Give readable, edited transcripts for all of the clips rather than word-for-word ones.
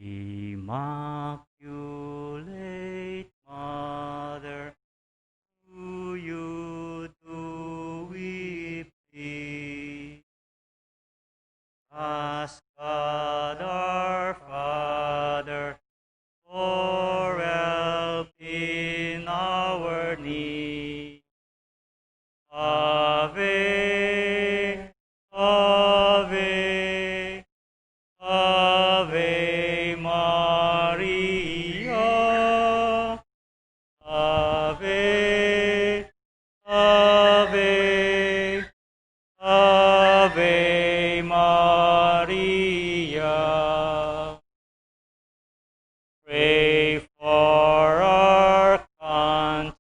Immaculate Mother, to you do we plead. Ask God our Father for help in our need. Ave, Ave, Ave Maria. Ave, Ave, Ave Maria. Pray for our country,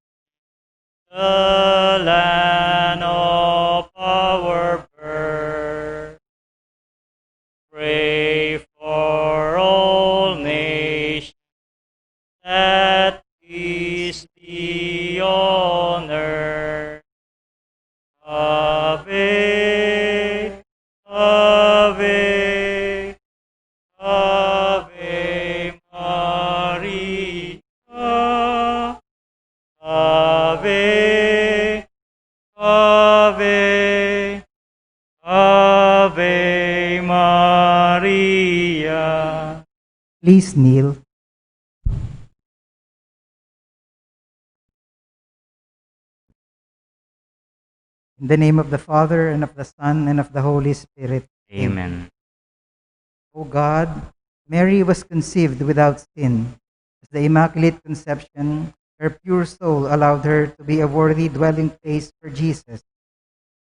the land of our birth. Pray for all nations, that peace be on earth. Ave, Ave, Ave Maria. Ave, Ave, Ave Maria. Please kneel. In the name of the Father, and of the Son, and of the Holy Spirit. Amen. O God, Mary was conceived without sin. As the Immaculate Conception, her pure soul allowed her to be a worthy dwelling place for Jesus.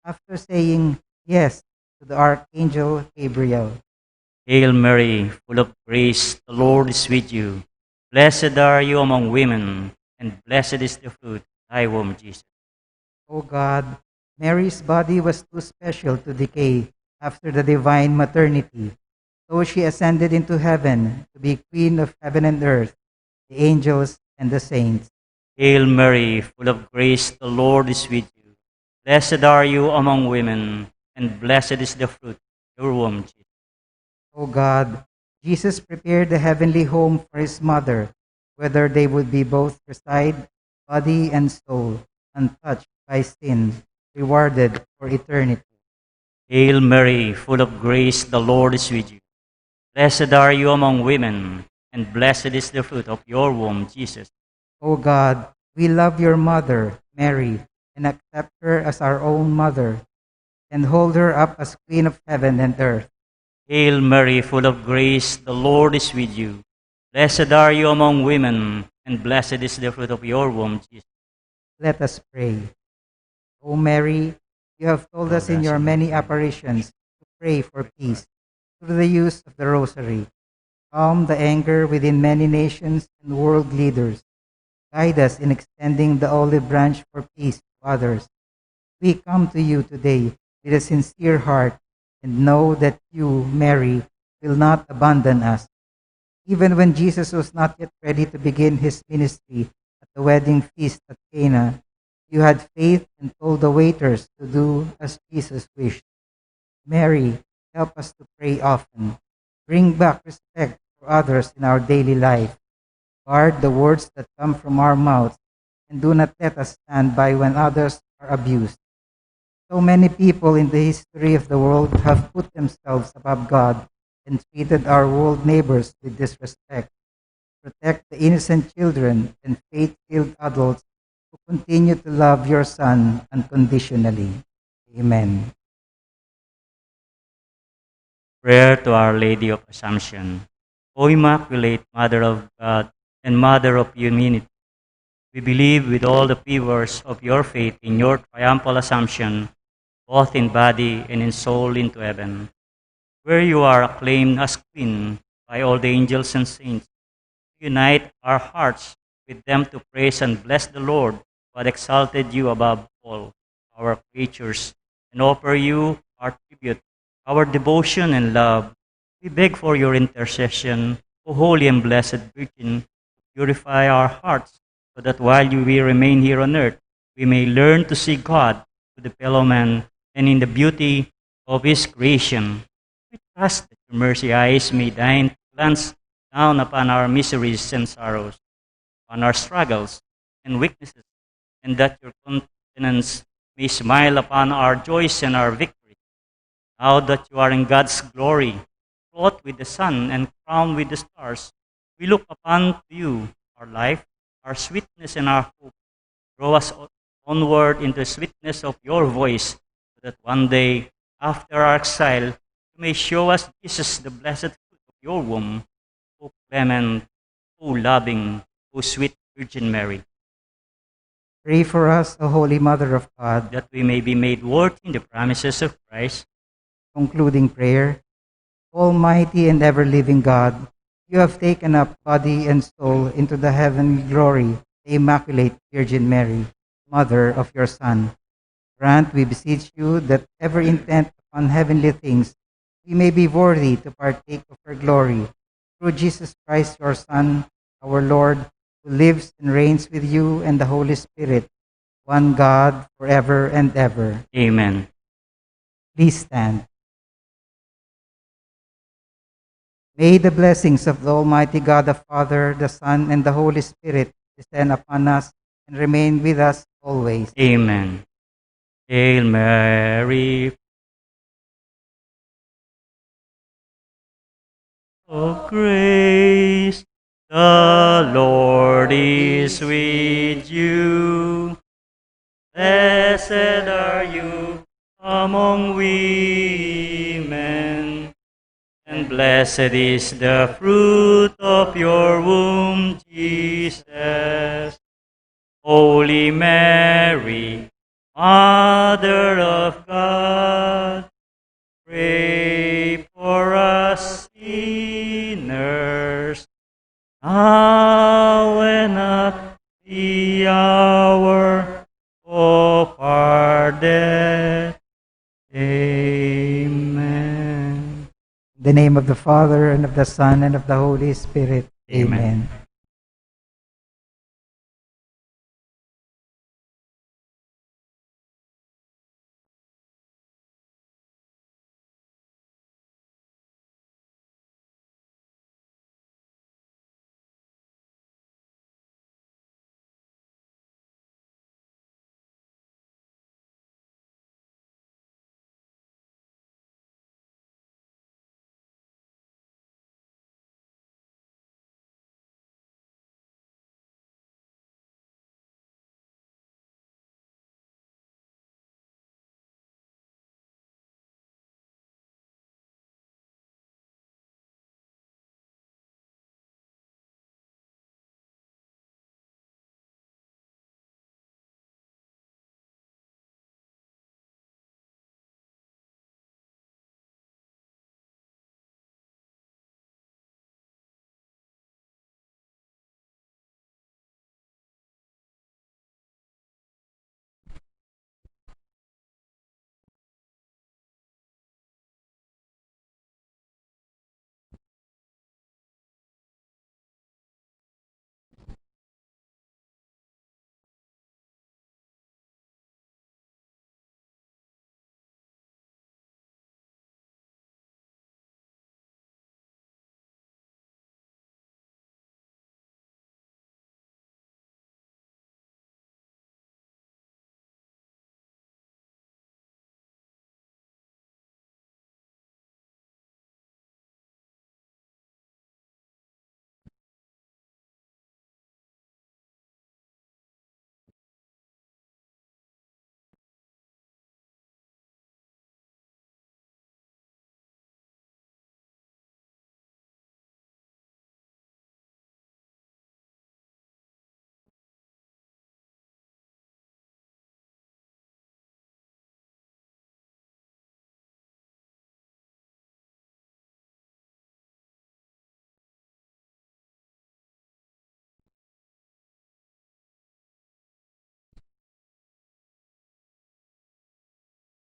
After saying yes to the Archangel Gabriel, Hail Mary, full of grace, the Lord is with you. Blessed are you among women, and blessed is the fruit of thy womb, Jesus. O God, Mary's body was too special to decay after the divine maternity. So she ascended into heaven to be Queen of heaven and earth, the angels and the saints. Hail Mary, full of grace, the Lord is with you. Blessed are you among women, and blessed is the fruit of your womb, Jesus. O God, Jesus prepared a heavenly home for his mother, whether they would be both reside, body and soul, untouched by sin, rewarded for eternity. Hail Mary, full of grace, the Lord is with you. Blessed are you among women, and blessed is the fruit of your womb, Jesus. O God, we love your mother, Mary, and accept her as our own mother, and hold her up as Queen of heaven and earth. Hail Mary, full of grace, the Lord is with you. Blessed are you among women, and blessed is the fruit of your womb, Jesus. Let us pray. O Mary, you have told us in your many apparitions to pray for peace through the use of the Rosary. Calm the anger within many nations and world leaders. Guide us in extending the olive branch for peace to others. We come to you today with a sincere heart and know that you, Mary, will not abandon us. Even when Jesus was not yet ready to begin his ministry at the wedding feast at Cana, you had faith and told the waiters to do as Jesus wished. Mary, help us to pray often. Bring back respect for others in our daily life. Guard the words that come from our mouths, and do not let us stand by when others are abused. So many people in the history of the world have put themselves above God and treated our world neighbors with disrespect. Protect the innocent children and faith-filled adults who continue to love your Son unconditionally. Amen. Prayer to Our Lady of Assumption. O Immaculate Mother of God and Mother of Humanity, we believe with all the fibers of your faith in your triumphal assumption, both in body and in soul, into heaven, where you are acclaimed as Queen by all the angels and saints. Unite our hearts with them to praise and bless the Lord, who had exalted you above all our creatures, and offer you our tribute, our devotion and love. We beg for your intercession, O Holy and Blessed Virgin, to purify our hearts, so that while we remain here on earth, we may learn to see God to the fellow man and in the beauty of his creation. We trust that your mercy eyes may deign to glance down upon our miseries and sorrows, on our struggles and weaknesses, and that your countenance may smile upon our joys and our victories. Now that you are in God's glory, clothed with the sun and crowned with the stars, we look upon to you, our life, our sweetness, and our hope. Draw us onward into the sweetness of your voice, so that one day, after our exile, you may show us Jesus, the blessed fruit of your womb. O clement, O loving, O sweet Virgin Mary, Pray for us, O Holy Mother of God. that we may be made worthy in the promises of Christ. Concluding prayer. Almighty and ever-living God, you have taken up body and soul into the heavenly glory, the Immaculate Virgin Mary, Mother of your Son. Grant, we beseech you, that ever intent upon heavenly things, we may be worthy to partake of her glory. Through Jesus Christ, your Son, our Lord, who lives and reigns with you and the Holy Spirit, one God, forever and ever. Amen. Please stand. May the blessings of the Almighty God, the Father, the Son, and the Holy Spirit descend upon us and remain with us always. Amen. Hail Mary, of grace, the Lord is with you. Blessed are you among women, and blessed is the fruit of your womb, Jesus. Holy Mary, Mother of God, pray for us sinners, now and at the hour of our death. Amen. In the name of the Father, and of the Son, and of the Holy Spirit. Amen. Amen.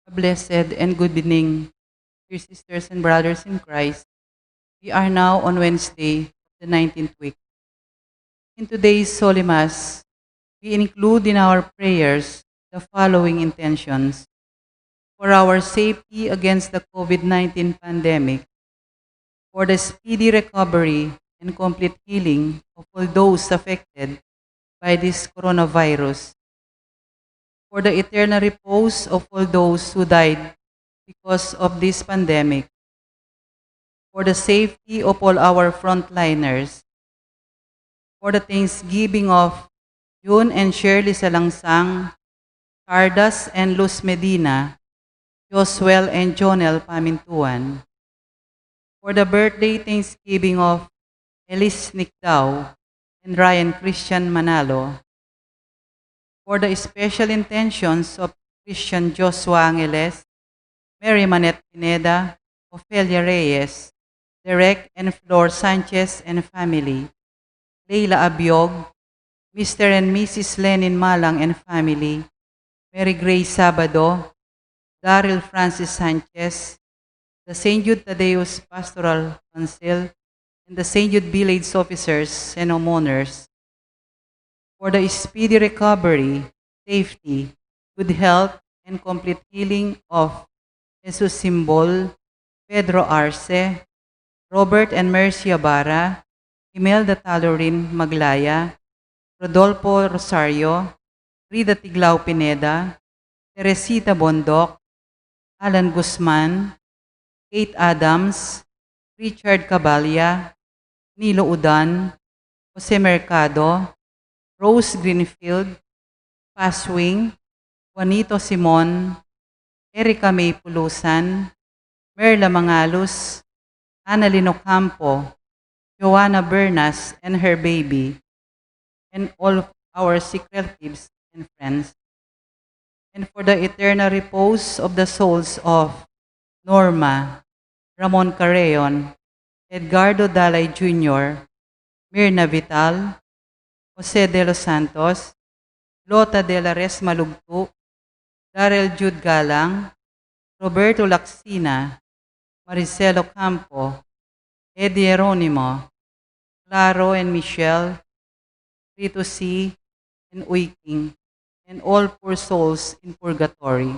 A blessed and good evening, dear sisters and brothers in Christ. We are now on Wednesday of the 19th week. In today's Holy Mass, we include in our prayers the following intentions: for our safety against the COVID-19 pandemic, for the speedy recovery and complete healing of all those affected by this coronavirus, for the eternal repose of all those who died because of this pandemic, for the safety of all our frontliners, for the thanksgiving of June and Shirley Salangsang, Cardas and Luz Medina, Josuel and Jonel Pamintuan, for the birthday thanksgiving of Elise Nicdao and Ryan Christian Manalo, for the special intentions of Christian Joshua Angeles, Mary Manette Pineda, Ofelia Reyes, Derek and Flor Sanchez and family, Leila Abiog, Mr. and Mrs. Lenin Malang and family, Mary Grace Sabado, Daryl Francis Sanchez, the St. Jude Thaddeus Pastoral Council, and the St. Jude Village officers and homeowners, for the speedy recovery, safety, good health, and complete healing of Jesus Simbol, Pedro Arce, Robert and Mercy Ibarra, Imelda Talorin Maglaya, Rodolfo Rosario, Rida Tiglao Pineda, Teresita Bondoc, Alan Guzman, Kate Adams, Richard Cabalya, Nilo Udan, Jose Mercado, Rose Greenfield, Paswing, Juanito Simon, Erica May Pulusan, Merla Mangalus, Annalyn Ocampo, Joanna Bernas and her baby, and all of our sick relatives and friends, and for the eternal repose of the souls of Norma, Ramon Carreon, Edgardo Dalay Jr., Mirna Vital, Jose de los Santos, Lota de la Res Malugtu, Darrell Jude Galang, Roberto Laxina, Maricelo Campo, Eddie Jeronimo, Claro and Michelle, Rito C. and Uiking, and all poor souls in purgatory.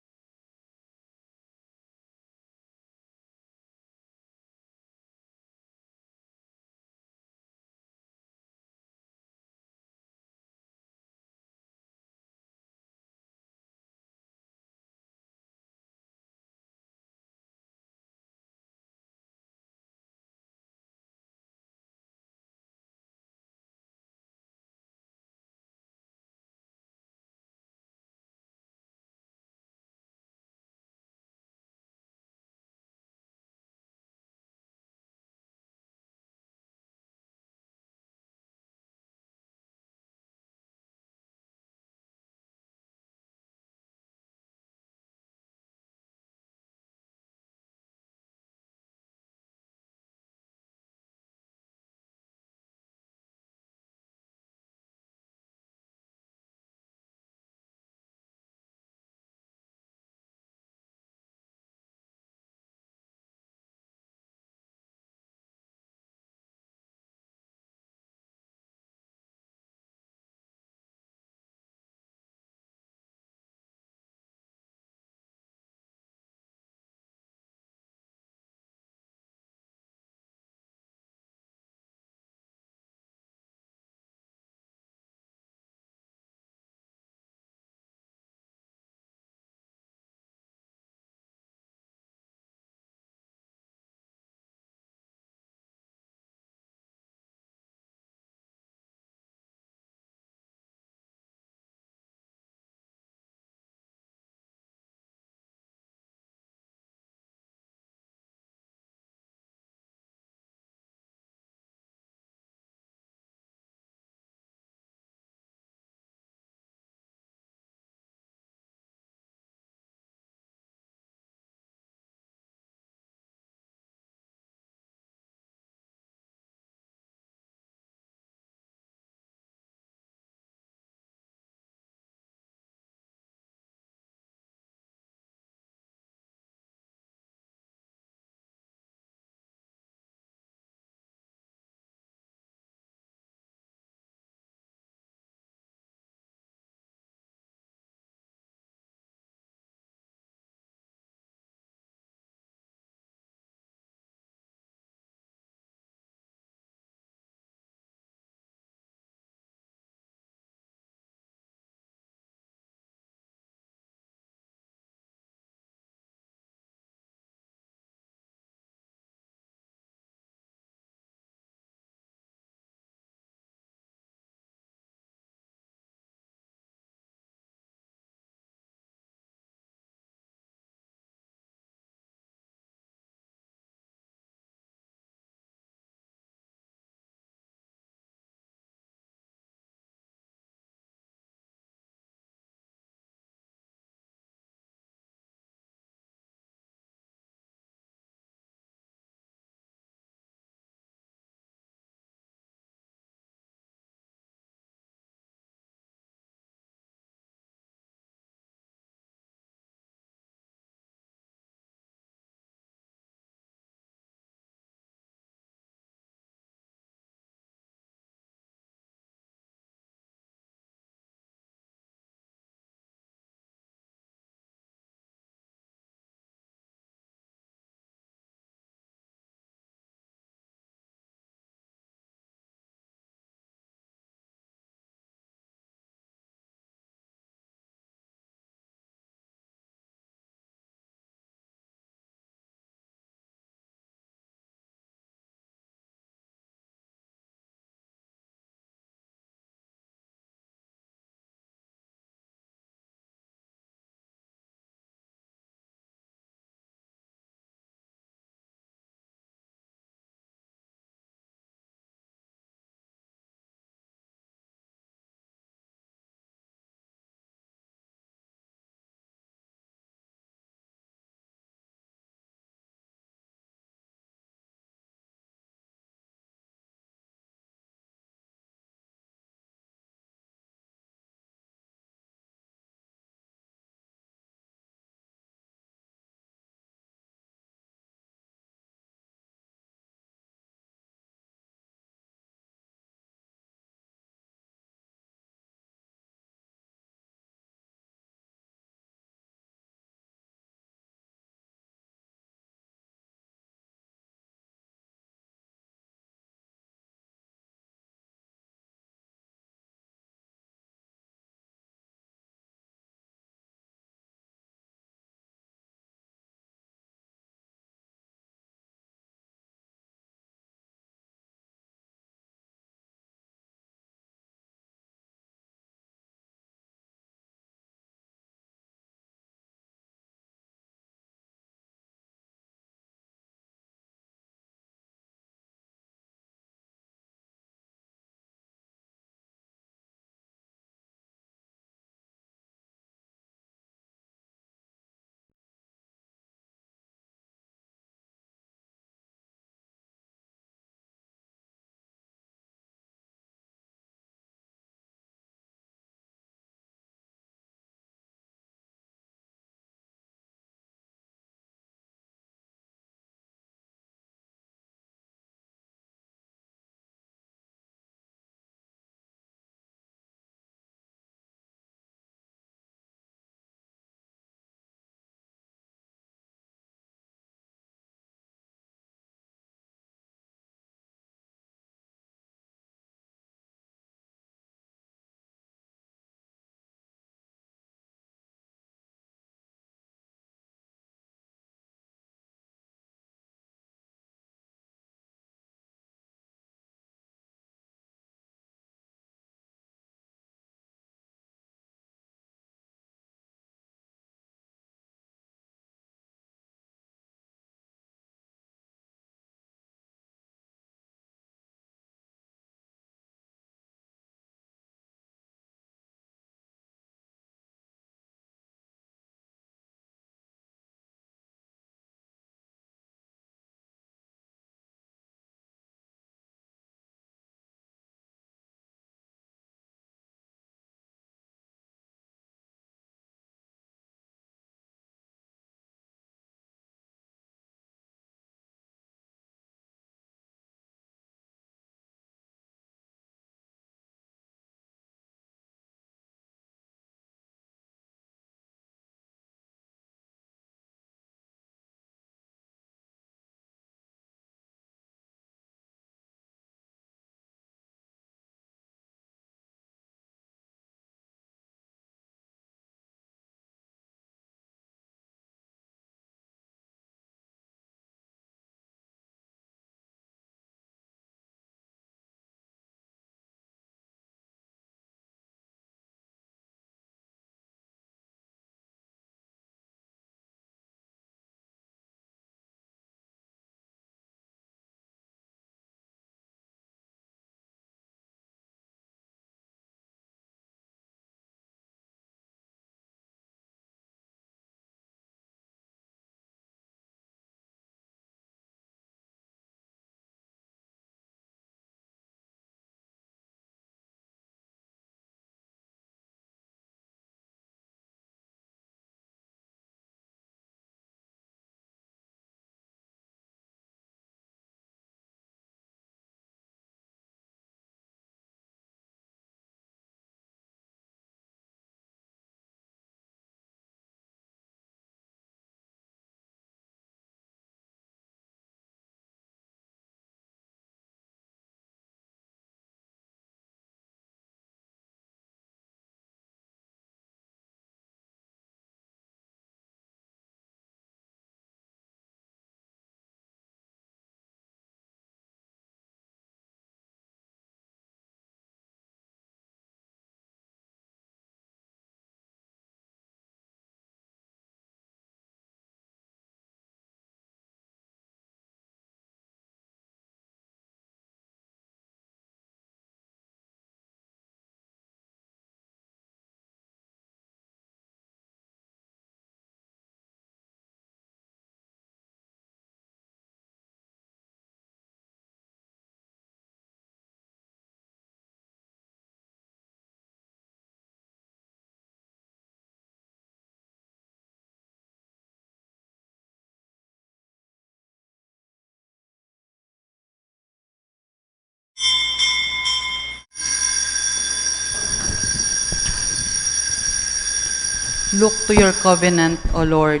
Look to your covenant, O Lord,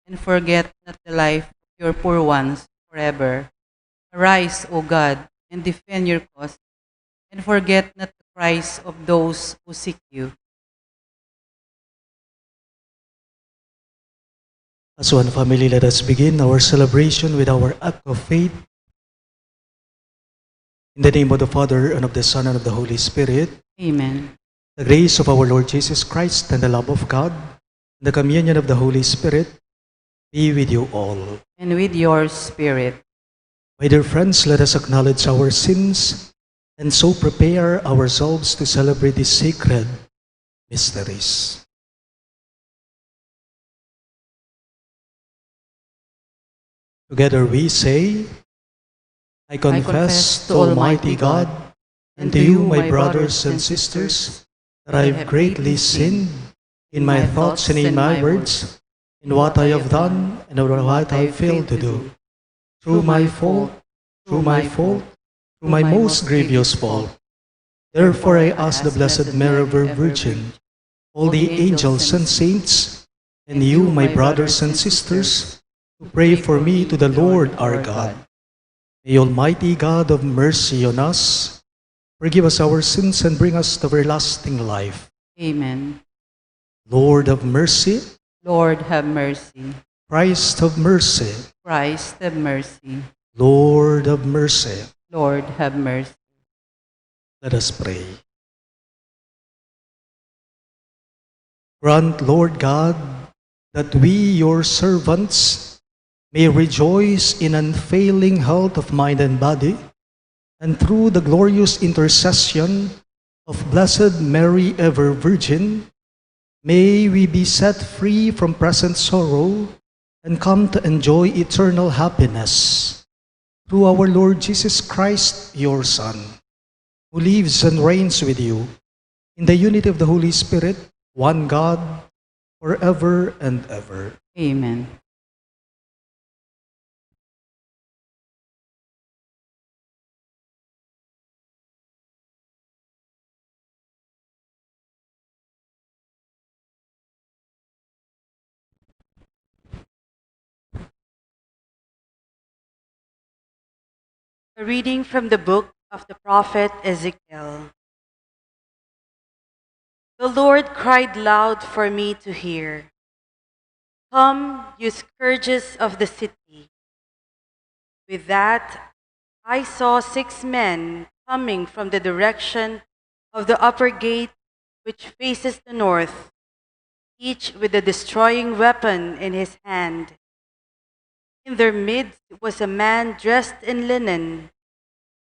and forget not the life of your poor ones forever. Arise, O God, and defend your cause, and forget not the cries of those who seek you. As one family, let us begin our celebration with our act of faith. In the name of the Father, and of the Son, and of the Holy Spirit, Amen. the grace of our Lord Jesus Christ, and the love of God, and the communion of the Holy Spirit, be with you all. And with your spirit. My dear friends, let us acknowledge our sins, and so prepare ourselves to celebrate these sacred mysteries. Together we say, I confess to Almighty God and to you, my brothers and sisters, that I have greatly sinned in my thoughts and in my words, in what I have done and in what I have failed to do. Through my fault, through my most grievous fault. Therefore I ask the Blessed Mary, ever Virgin, all the angels and saints, and you, my brothers and sisters, to pray for me to the Lord our God. May Almighty God of mercy on us, forgive us our sins and bring us to everlasting life. Amen. Lord of mercy, Lord, have mercy. Christ of mercy, Christ, have mercy. Lord of mercy. Lord, have mercy. Let us pray. Grant, Lord God, that we, your servants, may rejoice in unfailing health of mind and body, and through the glorious intercession of Blessed Mary, ever Virgin, may we be set free from present sorrow and come to enjoy eternal happiness. Through our Lord Jesus Christ, your Son, who lives and reigns with you in the unity of the Holy Spirit, one God, forever and ever. Amen. A reading from the book of the prophet Ezekiel. The Lord cried loud for me to hear. Come, you scourges of the city. With that, I saw 6 men coming from the direction of the upper gate, which faces the north, each with a destroying weapon in his hand. In their midst was a man dressed in linen,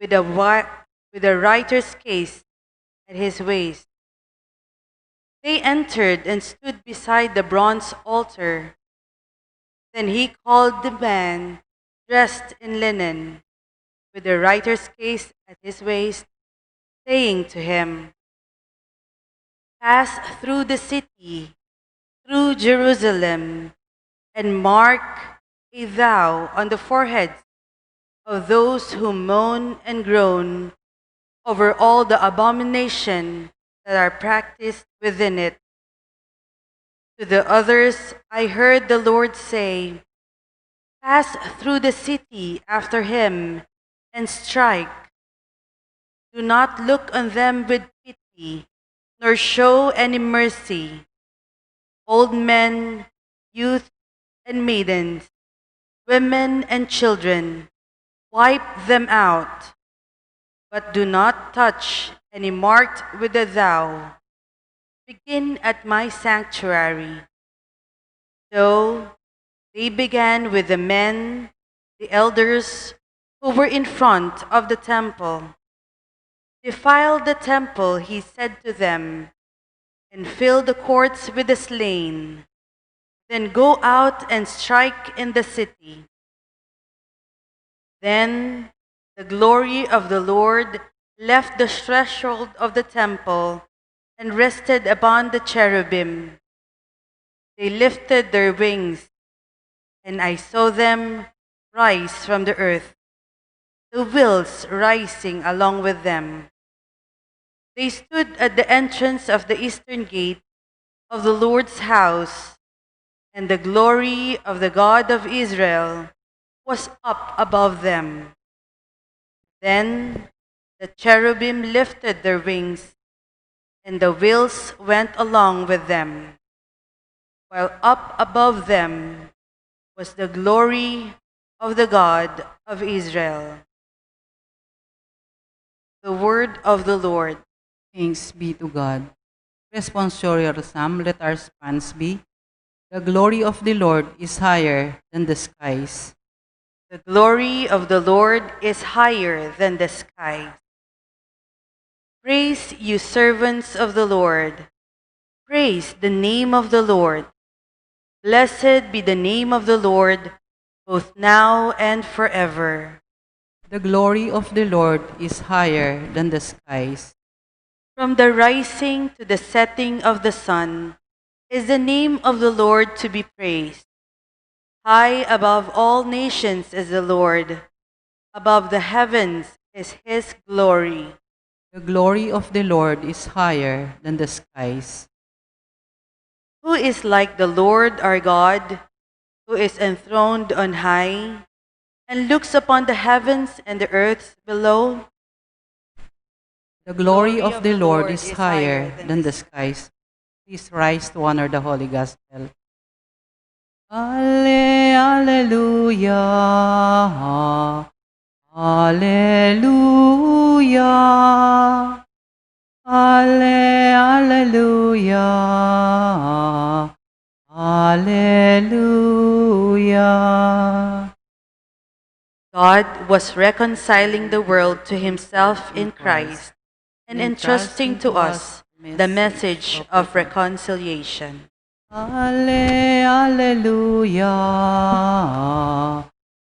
with a writer's case at his waist. They entered and stood beside the bronze altar. Then he called the man dressed in linen, with a writer's case at his waist, saying to him, Pass through the city, through Jerusalem, and mark a vow on the foreheads of those who moan and groan over all the abomination that are practiced within it. To the others I heard the Lord say, Pass through the city after him and strike. Do not look on them with pity, nor show any mercy. Old men, youth, and maidens, women and children, wipe them out, but do not touch any marked with a thou. Begin at my sanctuary. So they began with the men, the elders, who were in front of the temple. Defile the temple, he said to them, and fill the courts with the slain. Then go out and strike in the city. Then the glory of the Lord left the threshold of the temple and rested upon the cherubim. They lifted their wings, and I saw them rise from the earth, the wheels rising along with them. They stood at the entrance of the eastern gate of the Lord's house, and the glory of the God of Israel was up above them. Then the cherubim lifted their wings, and the wheels went along with them, while up above them was the glory of the God of Israel. The word of the Lord. Thanks be to God. Responsorial Psalm, let our response be, the glory of the Lord is higher than the skies. The glory of the Lord is higher than the skies. Praise you, servants of the Lord. Praise the name of the Lord. Blessed be the name of the Lord, both now and forever. The glory of the Lord is higher than the skies. From the rising to the setting of the sun is the name of the Lord to be praised. High above all nations is the Lord. Above the heavens is his glory. The glory of the Lord is higher than the skies. Who is like the Lord our God, who is enthroned on high, and looks upon the heavens and the earth below? The glory of the Lord is higher than the skies. Please rise to honor the Holy Gospel. Alleluia. Alleluia. Alleluia. Alleluia. God was reconciling the world to himself in Christ and entrusting to us the message of reconciliation. Alleluia.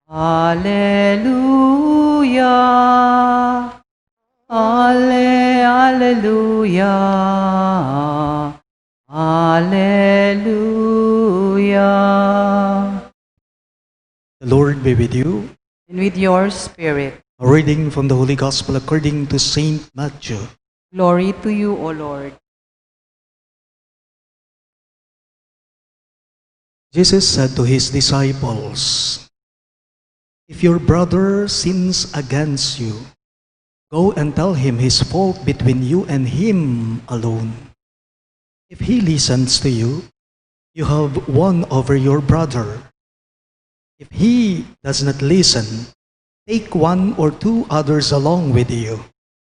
Alleluia. Alleluia. Alleluia. The Lord be with you. And with your spirit. A reading from the Holy Gospel according to Saint Matthew. Glory to you, O Lord. Jesus said to his disciples, "If your brother sins against you, go and tell him his fault between you and him alone. If he listens to you, you have won over your brother. If he does not listen, take one or two others along with you,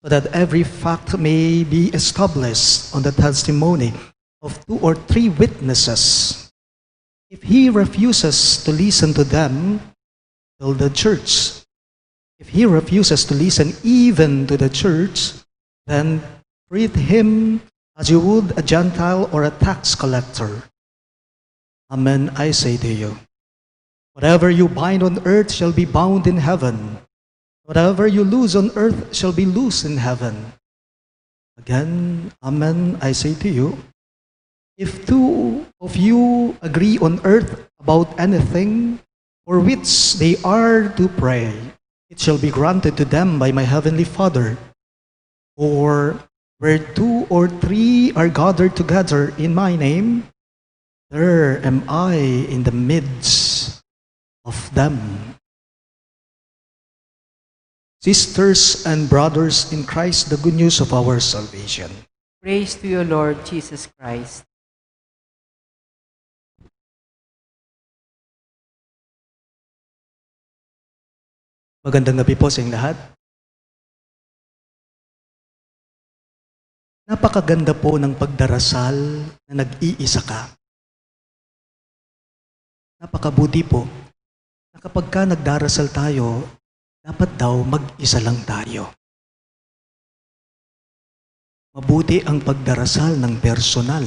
so that every fact may be established on the testimony of two or three witnesses. If he refuses to listen to them, tell the church. If he refuses to listen even to the church, then treat him as you would a Gentile or a tax collector. Amen, I say to you. Whatever you bind on earth shall be bound in heaven. Whatever you loose on earth shall be loosed in heaven. Again, amen, I say to you. If two of you agree on earth about anything for which they are to pray, it shall be granted to them by my heavenly Father. For where two or three are gathered together in my name, there am I in the midst of them." Sisters and brothers in Christ, the good news of our salvation. Praise to you, Lord Jesus Christ. Magandang gabi po sa inyong lahat. Napakaganda po ng pagdarasal na nag-iisa ka. Napakabuti po na kapag ka nagdarasal tayo, dapat daw mag-isa lang tayo. Mabuti ang pagdarasal ng personal.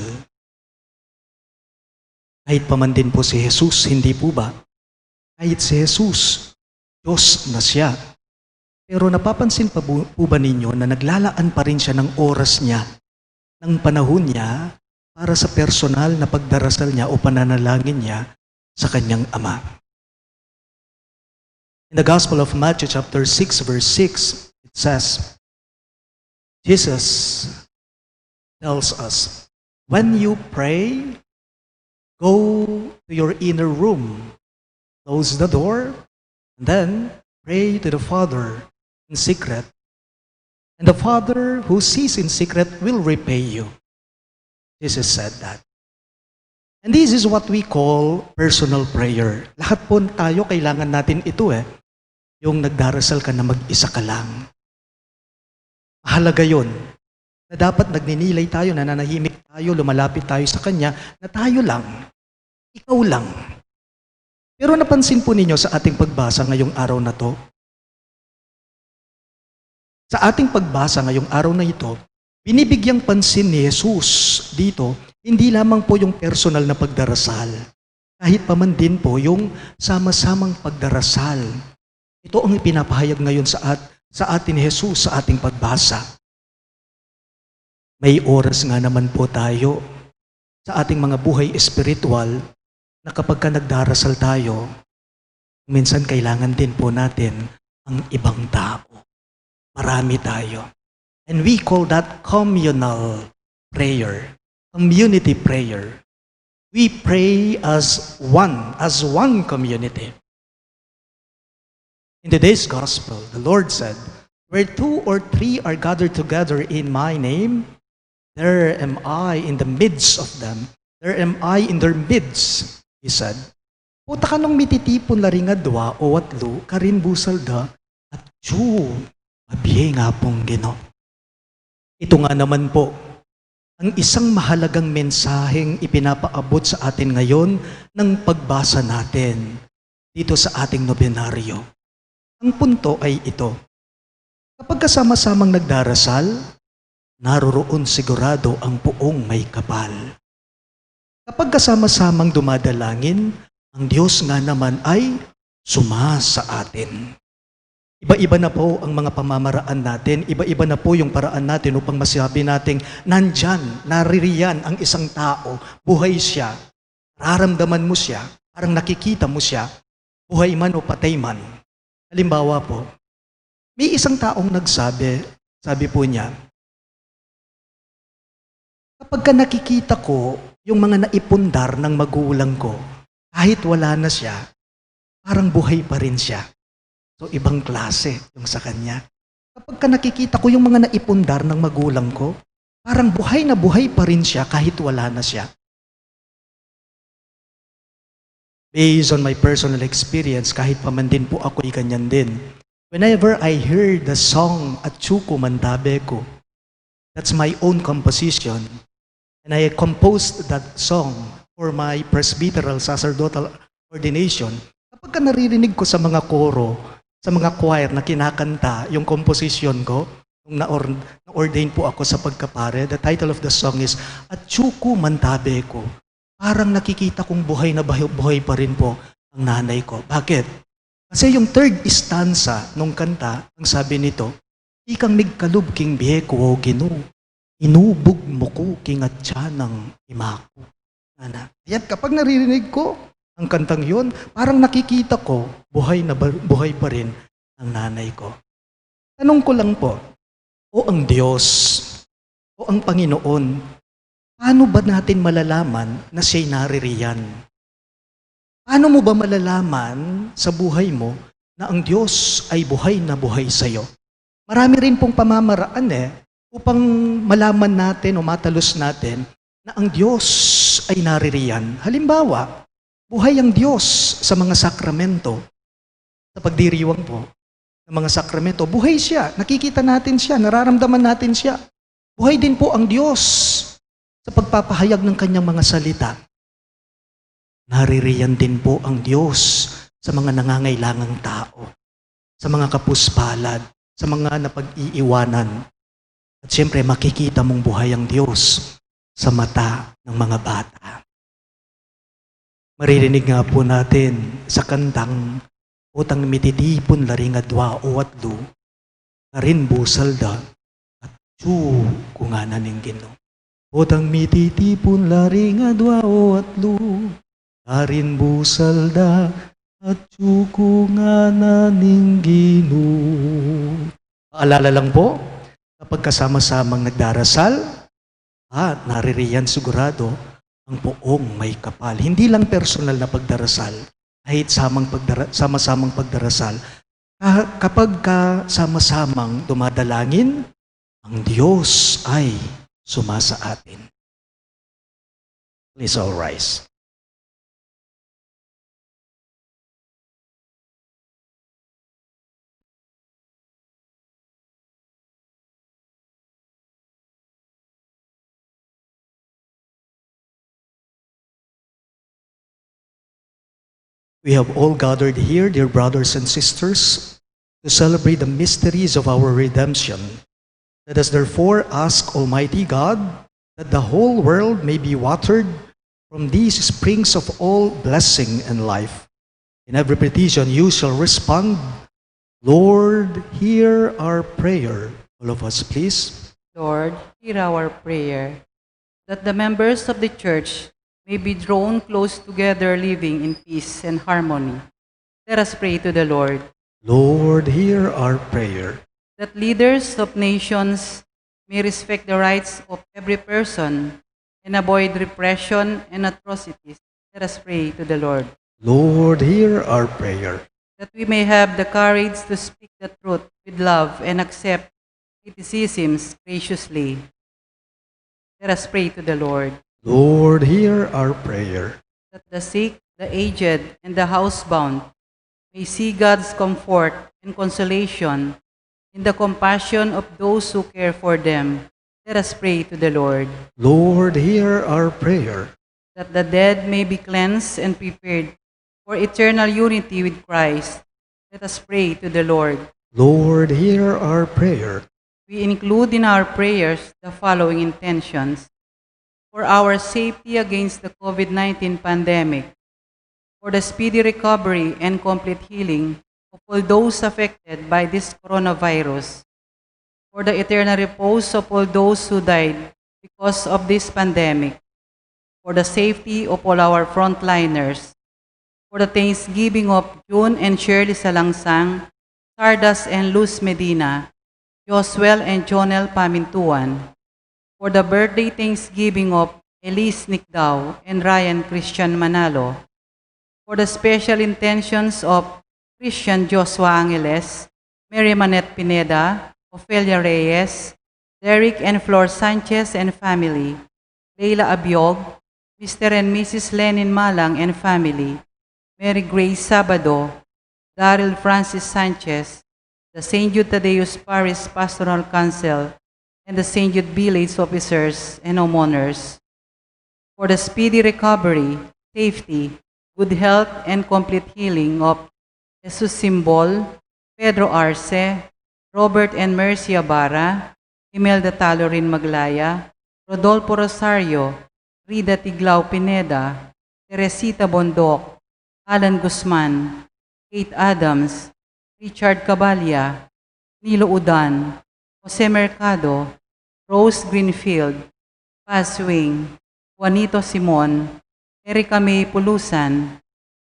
Kahit pa man din po si Jesus, hindi po ba? Kahit si Jesus, Diyos na siya. Pero napapansin pa po ba ninyo na naglalaan pa rin siya ng oras niya, ng panahon niya, para sa personal na pagdarasal niya o pananalangin niya sa kanyang Ama. In the Gospel of Matthew chapter 6 verse 6, it says, Jesus tells us, when you pray, go to your inner room, close the door, and then pray to the Father in secret. And the Father who sees in secret will repay you. Jesus said that. And this is what we call personal prayer. Lahat po tayo, kailangan natin ito yung nagdarasal ka na mag-isa ka lang. Mahalaga yun. Na dapat nagninilay tayo, nananahimik tayo, lumalapit tayo sa Kanya, na tayo lang. Ikaw lang. Pero napansin po ninyo sa ating pagbasa ngayong araw na to, sa ating pagbasa ngayong araw na ito, binibigyang pansin ni Jesus dito, hindi lamang po yung personal na pagdarasal, kahit pa man din po yung sama-samang pagdarasal. Ito ang ipinapahayag ngayon sa atin ni Jesus sa ating pagbasa. May oras nga naman po tayo sa ating mga buhay espiritual na kapag ka nagdarasal tayo, minsan kailangan din po natin ang ibang tao. Marami tayo. And we call that communal prayer, community prayer. We pray as one community. In today's gospel, the Lord said, "Where 2 or 3 are gathered together in my name, there am I in the midst of them. There am I in their midst," He said. Puta ka nung mititipon laringa dwa o watlo, karin busal da, at Jude, mabiye nga pong Gino. Ito nga naman po, ang isang mahalagang mensaheng ipinapaabot sa atin ngayon ng pagbasa natin dito sa ating nobenaryo. Ang punto ay ito. Kapag kasama-samang nagdarasal, naroroon sigurado ang puong may kapal. Kapag kasama-samang dumadalangin, ang Diyos nga naman ay sumasa atin. Iba-iba na po ang mga pamamaraan natin, iba-iba na po yung paraan natin upang masabi nating nandyan, naririyan ang isang tao, buhay siya, raramdaman mo siya, parang nakikita mo siya, buhay man o patay man. Halimbawa po, may isang taong nagsabi, sabi po niya, kapag ka nakikita ko yung mga naipundar ng magulang ko, kahit wala na siya, parang buhay pa rin siya. So, ibang klase yung sa kanya. Kapag ka nakikita ko yung mga naipundar ng magulang ko, parang buhay na buhay pa rin siya kahit wala na siya. Based on my personal experience, kahit pa man din po ako'y ganyan din. Whenever I hear the song At Chuko Mantabe Ko, that's my own composition. And I composed that song for my presbyteral sacerdotal ordination. Kapag ka naririnig ko sa mga koro, sa mga choir na kinakanta yung composition ko, nung na-ordain po ako sa pagkapare, the title of the song is At Chuko Mantabe Ko. Parang nakikita kong buhay na buhay pa rin po ang nanay ko. Bakit? Kasi yung third stanza nung kanta, ang sabi nito, "Ikang migkalub king bihe ko o ginu, inubog mo ko king atya ng imako." Yan, kapag naririnig ko ang kantang yun, parang nakikita ko, buhay pa rin ang nanay ko. Tanong ko lang po, o ang Diyos, o ang Panginoon, paano ba natin malalaman na siya'y naririyan? Paano mo ba malalaman sa buhay mo na ang Diyos ay buhay na buhay sa'yo? Marami rin pong pamamaraan upang malaman natin o matalos natin na ang Diyos ay naririyan. Halimbawa, buhay ang Diyos sa mga sakramento. Sa pagdiriwang po ng mga sakramento, buhay siya. Nakikita natin siya, nararamdaman natin siya. Buhay din po ang Diyos sa pagpapahayag ng kanyang mga salita. Naririyan din po ang Diyos sa mga nangangailangang tao, sa mga kapuspalad, sa mga napag-iiwanan. At siyempre, makikita mong buhay ang Diyos sa mata ng mga bata. Maririnig nga po natin sa kantang "Utang mititipon laring adwa o atlo, karin busalda at Chu kung nga naning Gino." Utang mititipon laring adwa o atlo, karin busalda at Chu kung nga naning Gino. Paalala lang po, kapag kasama-samang nagdarasal, At naririyan sigurado ang poong may kapal. Hindi lang personal na pagdarasal, kahit sama-samang pagdarasal. Kapag sama-samang dumadalangin, ang Diyos ay sumasa atin. Please all rise. We have all gathered here, dear brothers and sisters, to celebrate the mysteries of our redemption. Let us therefore ask Almighty God that the whole world may be watered from these springs of all blessing and life. In every petition you shall respond, Lord, hear our prayer. All of us, please. Lord, hear our prayer, that the members of the Church may be drawn close together, living in peace and harmony. Let us pray to the Lord. Lord, hear our prayer. That leaders of nations may respect the rights of every person and avoid repression and atrocities. Let us pray to the Lord. Lord, hear our prayer. That we may have the courage to speak the truth with love and accept criticisms graciously. Let us pray to the Lord. Lord, hear our prayer. That the sick, the aged, and the housebound may see God's comfort and consolation in the compassion of those who care for them. Let us pray to the Lord. Lord, hear our prayer. That the dead may be cleansed and prepared for eternal unity with Christ. Let us pray to the Lord. Lord, hear our prayer. We include in our prayers the following intentions: for our safety against the COVID-19 pandemic, for the speedy recovery and complete healing of all those affected by this coronavirus, for the eternal repose of all those who died because of this pandemic, for the safety of all our frontliners, for the thanksgiving of June and Shirley Salangsang, Sardas and Luz Medina, Josuel and Jonel Pamintuan, for the birthday thanksgiving of Elise Nicdao and Ryan Christian Manalo, for the special intentions of Christian Joshua Angeles, Mary Manette Pineda, Ofelia Reyes, Derek and Flor Sanchez and family, Leila Abiog, Mr. and Mrs. Lenin Malang and family, Mary Grace Sabado, Daryl Francis Sanchez, the St. Jude Thaddeus Parish Pastoral Council, and the St. Jude Village officers and homeowners, for the speedy recovery, safety, good health, and complete healing of Jesus Simbol, Pedro Arce, Robert and Mercy Ibarra, Imelda Talorin Maglaya, Rodolfo Rosario, Rida Tiglao Pineda, Teresita Bondok, Alan Guzman, Kate Adams, Richard Cabalya, Nilo Udan, Jose Mercado, Rose Greenfield, Paz Wing, Juanito Simon, Erica May Pulusan,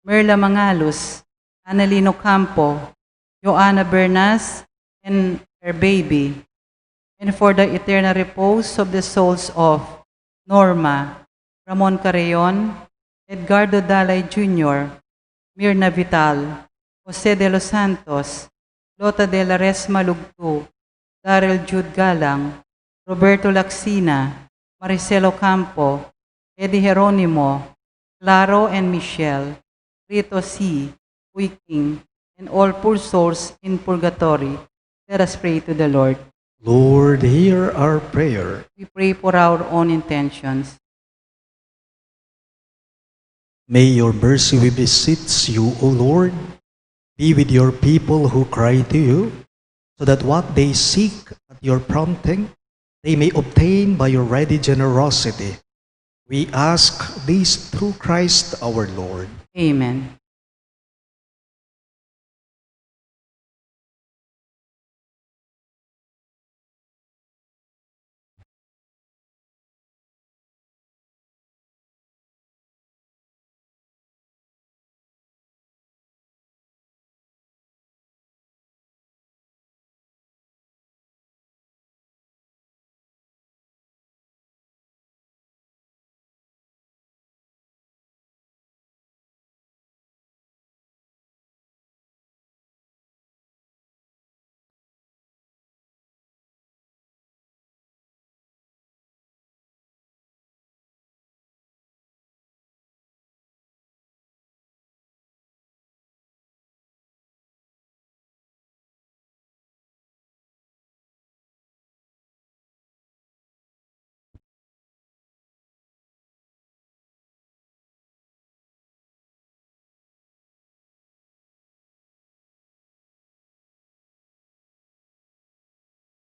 Merla Mangalos, Annalino Campo, Joanna Bernas, and her baby, and for the eternal repose of the souls of Norma, Ramon Carreon, Edgardo Dalay Jr., Mirna Vital, Jose de los Santos, Lota de la Resma Lugtu, Daryl Jude Galang, Roberto Laxina, Maricelo Campo, Eddie Jeronimo, Claro and Michelle, Rito C., Wiking, and all poor souls in purgatory. Let us pray to the Lord. Lord, hear our prayer. We pray for our own intentions. May your mercy visits you, O Lord. Be with your people who cry to you, so that what they seek at your prompting, they may obtain by your ready generosity. We ask this through Christ our Lord. Amen.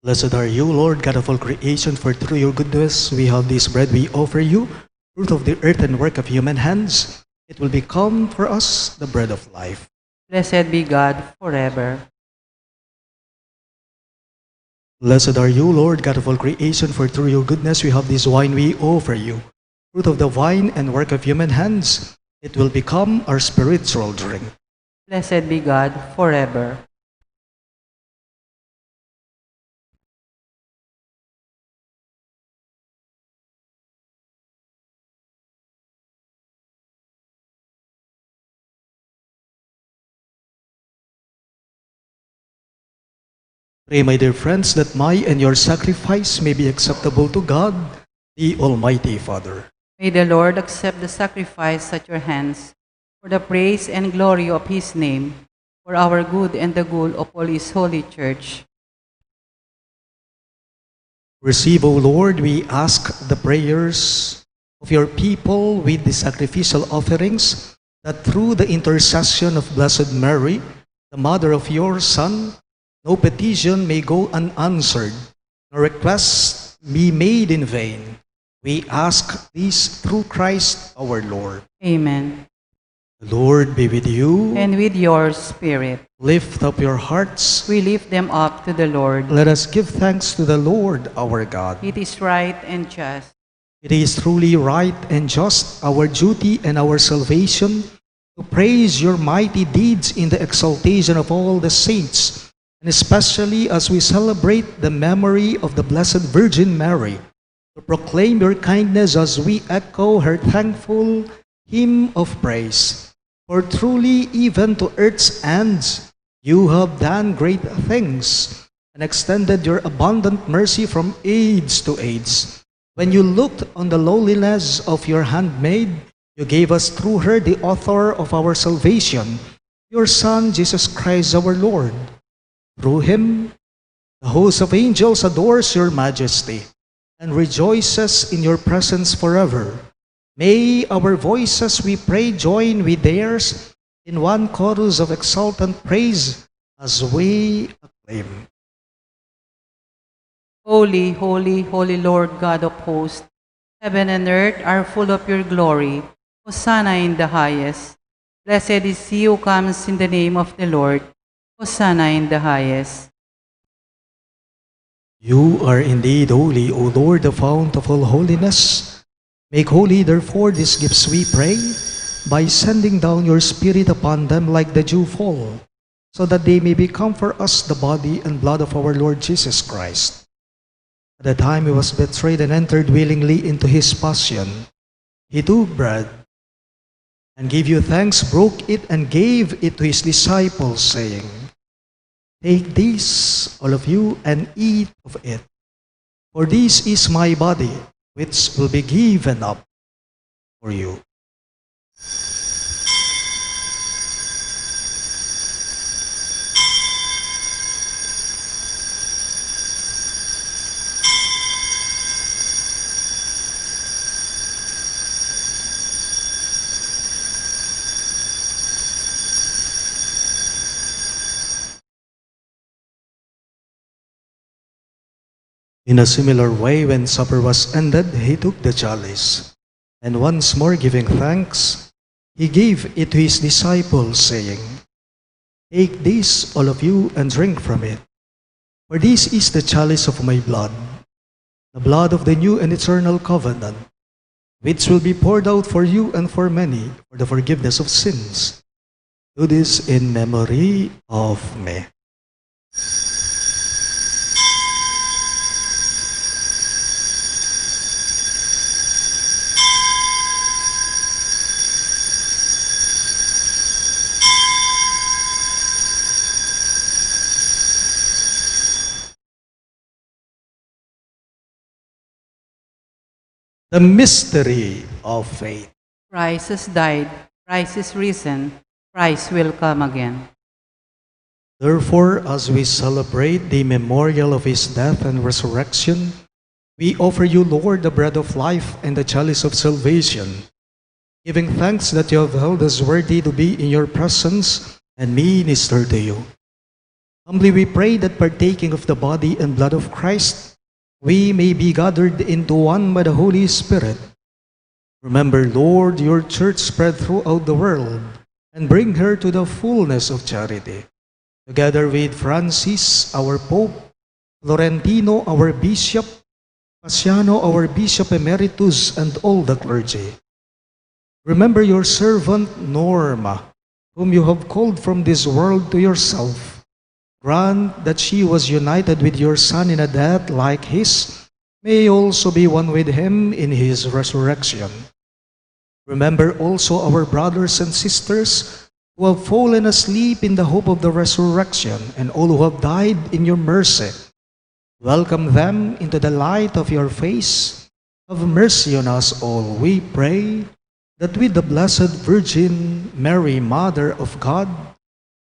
Blessed are you, Lord God of all creation, for through your goodness we have this bread we offer you, fruit of the earth and work of human hands. It will become for us the bread of life. Blessed be God forever. Blessed are you, Lord God of all creation, for through your goodness we have this wine we offer you, fruit of the vine and work of human hands. It will become our spiritual drink. Blessed be God forever. Pray, my dear friends, that my and your sacrifice may be acceptable to God, the Almighty Father. May the Lord accept the sacrifice at your hands for the praise and glory of his name, for our good and the good of all his holy church. Receive, O Lord, we ask the prayers of your people with the sacrificial offerings, that through the intercession of Blessed Mary, the mother of your Son, no petition may go unanswered, no request be made in vain. We ask this through Christ our Lord. Amen. The Lord be with you. And with your spirit, Lift up your hearts. we lift them up to the Lord. Let us give thanks to the Lord our God. It is right and just. It is truly right and just, our duty and our salvation, to praise your mighty deeds in the exaltation of all the saints, and especially as we celebrate the memory of the Blessed Virgin Mary, to proclaim your kindness as we echo her thankful hymn of praise. For truly, even to earth's ends, you have done great things, and extended your abundant mercy from age to age. When you looked on the lowliness of your handmaid, you gave us through her the author of our salvation, your Son, Jesus Christ our Lord. Through him, the host of angels adores your majesty and rejoices in your presence forever. May our voices, we pray, join with theirs in one chorus of exultant praise as we acclaim. Holy, holy, holy Lord God of hosts, heaven and earth are full of your glory. Hosanna in the highest. Blessed is he who comes in the name of the Lord. Hosanna in the highest. You are indeed holy, O Lord, the fount of all holiness. Make holy, therefore, these gifts, we pray, by sending down your Spirit upon them like the dew fall, so that they may become for us the body and blood of our Lord Jesus Christ. At the time he was betrayed and entered willingly into his passion, he took bread and gave you thanks, broke it, and gave it to his disciples, saying, Take this, all of you, and eat of it. For this is my body, which will be given up for you. In a similar way, when supper was ended, he took the chalice, and once more giving thanks, he gave it to his disciples, saying, Take this, all of you, and drink from it. For this is the chalice of my blood, the blood of the new and eternal covenant, which will be poured out for you and for many for the forgiveness of sins. Do this in memory of me. The mystery of faith. Christ has died, Christ is risen, Christ will come again. Therefore, as we celebrate the memorial of his death and resurrection, we offer you, Lord, the bread of life and the chalice of salvation, giving thanks that you have held us worthy to be in your presence and minister to you. Humbly we pray that partaking of the body and blood of Christ, we may be gathered into one by the Holy Spirit. Remember, Lord, your church spread throughout the world, and bring her to the fullness of charity. Together with Francis, our Pope, Florentino, our Bishop, Paciano, our Bishop Emeritus, and all the clergy. Remember your servant Norma, whom you have called from this world to yourself. Grant that she was united with your Son in a death like his, may also be one with him in his resurrection. Remember also our brothers and sisters who have fallen asleep in the hope of the resurrection, and all who have died in your mercy. Welcome them into the light of your face. Have mercy on us all, we pray, that with the Blessed Virgin Mary, Mother of God,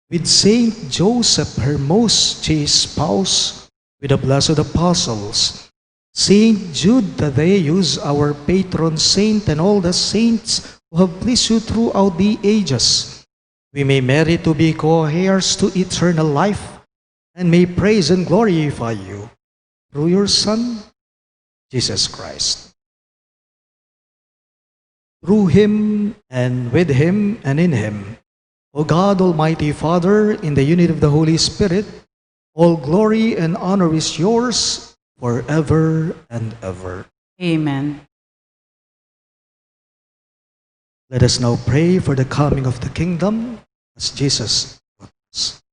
with Saint Joseph, her most chaste spouse, with the blessed apostles, Saint Jude Thaddeus, our patron saint, and all the saints who have pleased you throughout the ages, we may merit to be co-heirs to eternal life, and may praise and glorify you through your Son, Jesus Christ. Through him, and with him, and in him, O God, Almighty Father, in the unity of the Holy Spirit, all glory and honor is yours forever and ever. Amen. Let us now pray for the coming of the kingdom, as Jesus taught us.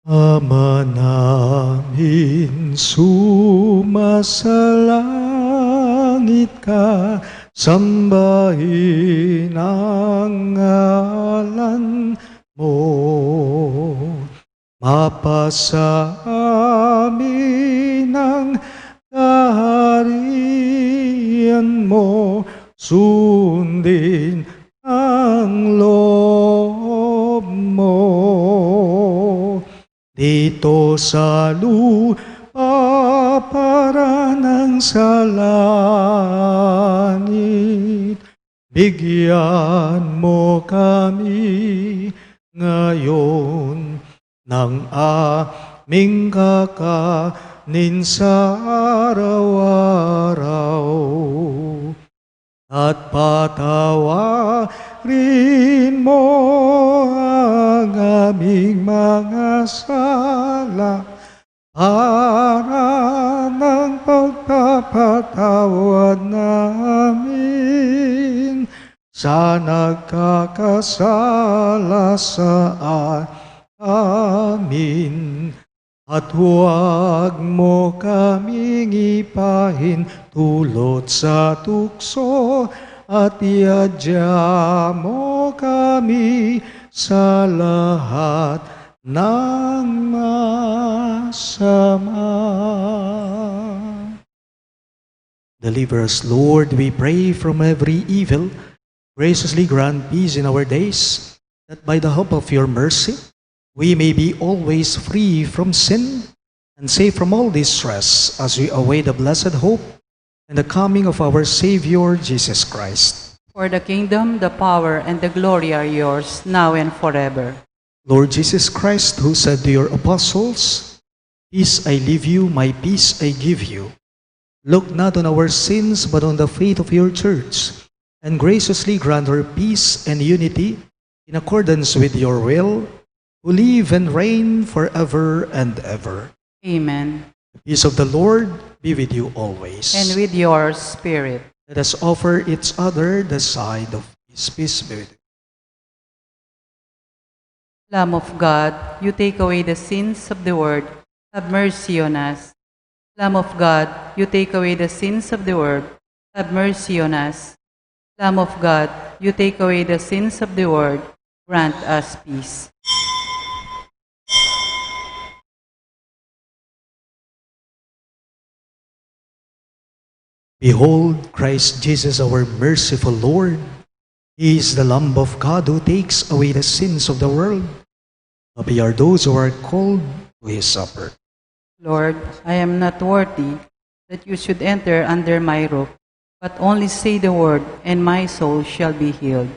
Ama namin, sumasalangit ka, sambahin ang ngalan mo. Mapasa amin ang kaharian mo, sundin ang loob mo. Dito sa lupa para ng sa langit, bigyan mo kami ngayon ng aming kakanin sa araw-araw, at patawarin mo ang aming mga sala, para ng pagpapatawad namin sa nagkakasala sa amin. At huwag mo kaming ipahin tulot sa tukso, at iadya mo kami sa lahat ng masama. Deliver us, Lord, we pray, from every evil. Graciously grant peace in our days, that by the help of your mercy, we may be always free from sin and safe from all distress, as we await the blessed hope and the coming of our Savior, Jesus Christ. For the kingdom, the power, and the glory are yours, now and forever. Lord Jesus Christ, who said to your apostles, "Peace I leave you, my peace I give you," look not on our sins, but on the faith of your church, and graciously grant her peace and unity in accordance with your will, who live and reign forever and ever. Amen. The peace of the Lord be with you always. And with your spirit. Let us offer each other the sign of peace. Peace be with you. Lamb of God, you take away the sins of the world. Have mercy on us. Lamb of God, you take away the sins of the world. Have mercy on us. Lamb of God, you take away the sins of the world. Grant us peace. Behold, Christ Jesus, our merciful Lord. He is the Lamb of God who takes away the sins of the world. Happy are those who are called to his supper. Lord, I am not worthy that you should enter under my roof, but only say the word, and my soul shall be healed.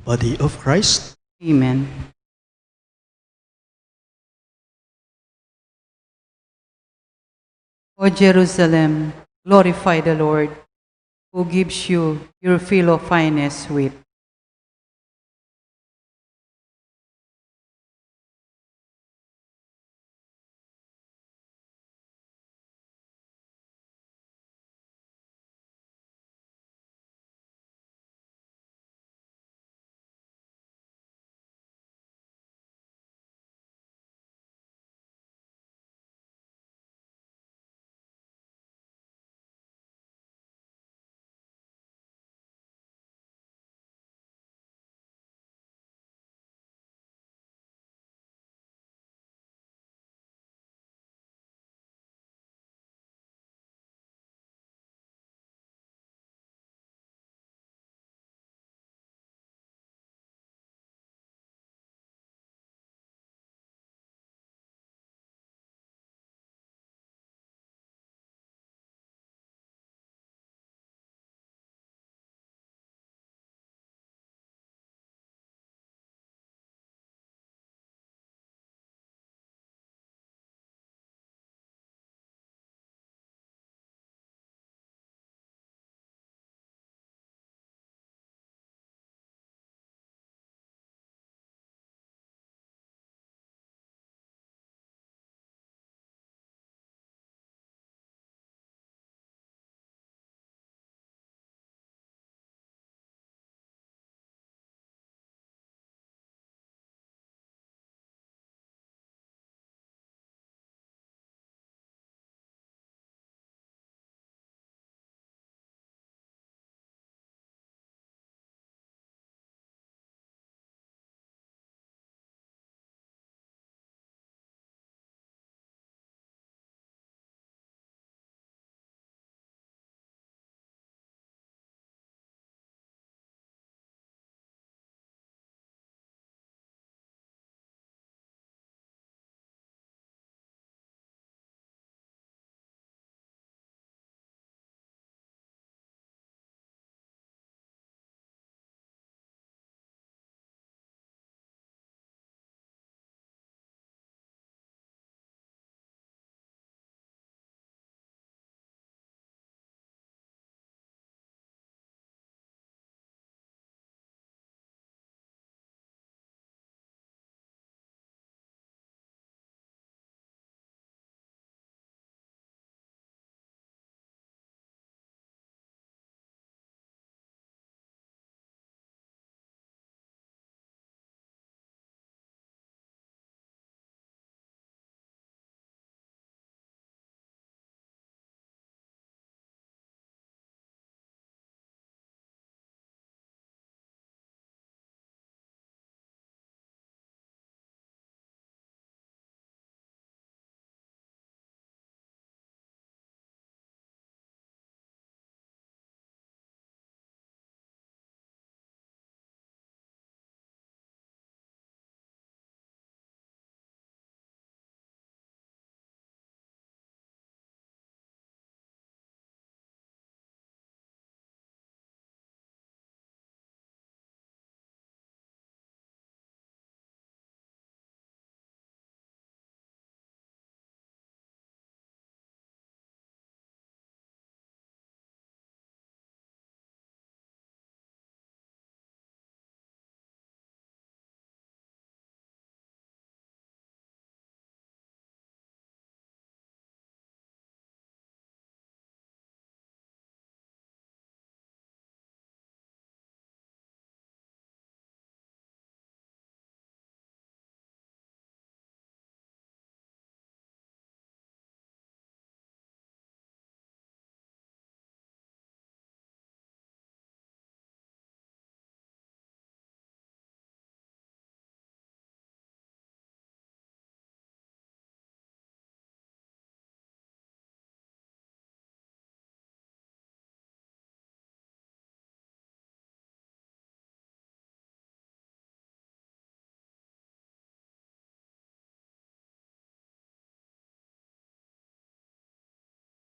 body of Christ. Amen. O Jerusalem, glorify the Lord, who gives you your fill of finest wheat.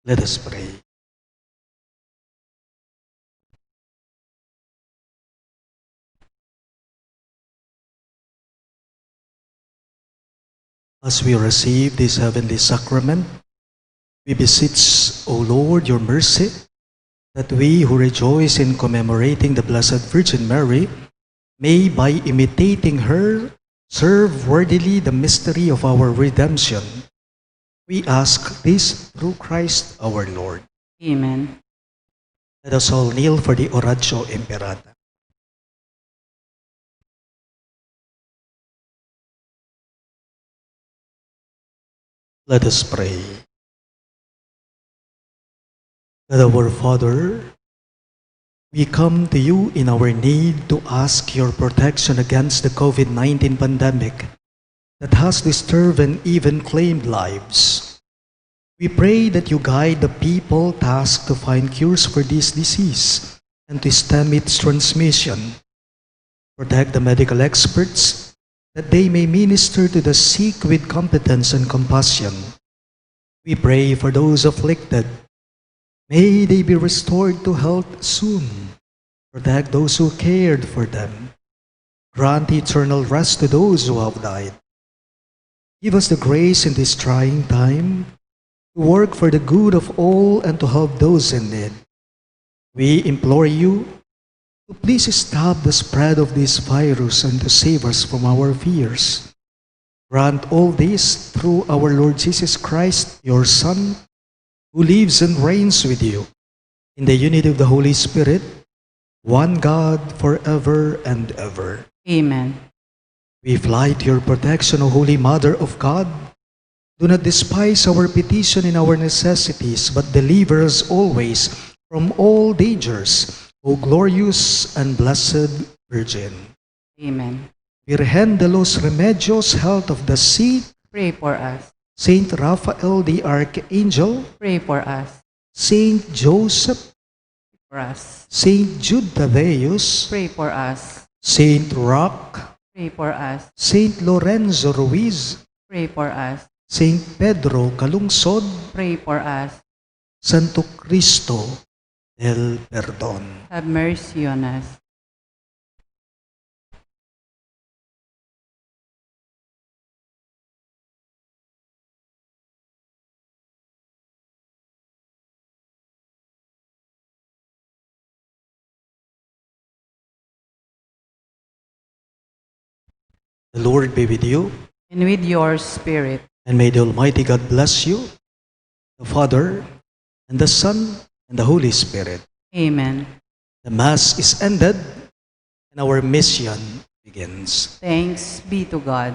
Let us pray. As we receive this heavenly sacrament, we beseech, O Lord, your mercy, that we who rejoice in commemorating the Blessed Virgin Mary may, by imitating her, serve worthily the mystery of our redemption. We ask this through Christ our Lord. Amen. Let us all kneel for the Oratio Imperata. Let us pray. God our Father, we come to you in our need to ask your protection against the COVID-19 pandemic that has disturbed and even claimed lives. We pray that you guide the people tasked to find cures for this disease and to stem its transmission. Protect the medical experts that they may minister to the sick with competence and compassion. We pray for those afflicted. May they be restored to health soon. Protect those who cared for them. Grant eternal rest to those who have died. Give us the grace in this trying time to work for the good of all and to help those in need. We implore you to please stop the spread of this virus and to save us from our fears. Grant all this through our Lord Jesus Christ, your Son, who lives and reigns with you in the unity of the Holy Spirit, one God forever and ever. Amen. We fly to your protection, O Holy Mother of God. Do not despise our petition in our necessities, but deliver us always from all dangers, O glorious and blessed Virgin. Amen. Virgen de los Remedios, health of the sick, Pray for us. Saint Raphael the Archangel, Pray for us. Saint Joseph, For us. Saint Jude Thaddeus, Pray for us. Saint Roque, Pray for us. Saint Lorenzo Ruiz, Pray for us. Saint Pedro Calungsod, Pray for us. Santo Cristo del Perdón. Have mercy on us. The Lord be with you, And with your spirit. and may the Almighty God bless you, the Father, and the Son, and the Holy Spirit. Amen. The Mass is ended, and our mission begins. Thanks be to God.